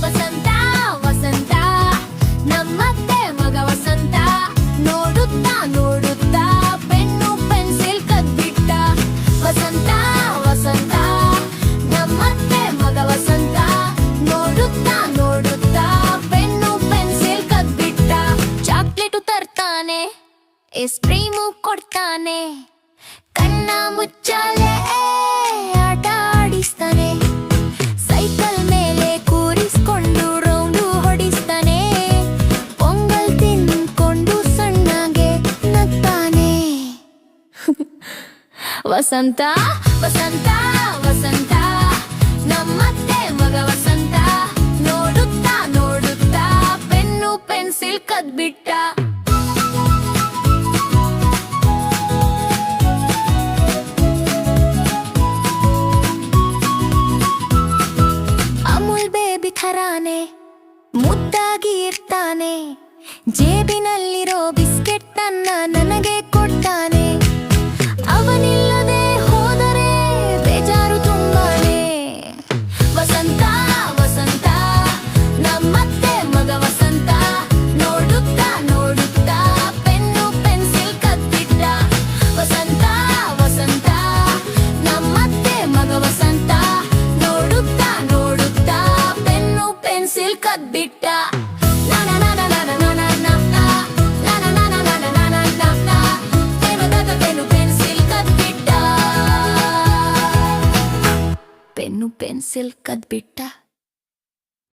ವಸಂತ ವಸಂತ ನಮ್ಮತ್ತೆ ಮಗ ವಸಂತ ನೋಡುತ್ತಾ ನೋಡುತ್ತಾ ಪೆನ್ನು ಪೆನ್ಸಿಲ್ ಕದ್ಬಿಟ್ಟ ವಸಂತ ವಸಂತ ನಮ್ಮತ್ತೆ ಮಗ ವಸಂತ ನೋಡುತ್ತಾ ನೋಡುತ್ತಾ ಪೆನ್ನು ಪೆನ್ಸಿಲ್ ಕದ್ಬಿಟ್ಟ ಚಾಕ್ಲೇಟು ತರ್ತಾನೆ ಐಸ್ ಕ್ರೀಮು ಕೊಡ್ತಾನೆ ಕಣ್ಣ ಮುಚ್ಚಾಲೆ ಆಟ ಆಡಿಸ್ತಾನೆ ಸೈಕಲ್ ಮೇಲೆ ಕೂರಿಸ್ಕೊಂಡು ರೌಂಡು ಹೊಡಿಸ್ತಾನೆ ಪೊಂಗಲ್ ತಿನ್ಕೊಂಡು ಸಣ್ಣಗೆ ನಗ್ತಾನೆ ವಸಂತ ವಸಂತ ವಸಂತ ನಮ್ಮತ್ತೆ ಮಗ ವಸಂತ ನೋಡುತ್ತಾ ನೋಡುತ್ತಾ ಪೆನ್ನು ಪೆನ್ಸಿಲ್ ಕದ್ಬಿಟ್ಟ ಥರಾನೆ ಮುದ್ದಾಗಿ ಇರ್ತಾನೆ ಜೇಬಿನಲ್ಲಿರೋ ಬಿಸ್ಕೆಟ್ ಅನ್ನ ನನಗೆ ಕೊಡ್ತಾನೆ ಅವನಿಲ್ಲದೆ ಹೋದರೆ ಬೇಜಾರು ತುಂಬಾನೆ ವಸಂತ ವಸಂತ ನಮ್ಮತ್ತೆ ಮಗ ವಸಂತ ನೋಡುತ್ತಾ ನೋಡುತ್ತಾ ಪೆನ್ನು ಪೆನ್ಸಿಲ್ ಕದ್ಬಿಟ್ಟ ವಸಂತ ವಸಂತ ನಮ್ಮತ್ತೆ ಮಗ ವಸಂತ ನೋಡುತ್ತಾ ನೋಡುತ್ತಾ ಪೆನ್ಸಿಲ್ ಕದ್ಬಿಟ್ಟ ಪೆನ್ನು ಪೆನ್ಸಿಲ್ ಕದ್ಬಿಟ್ಟ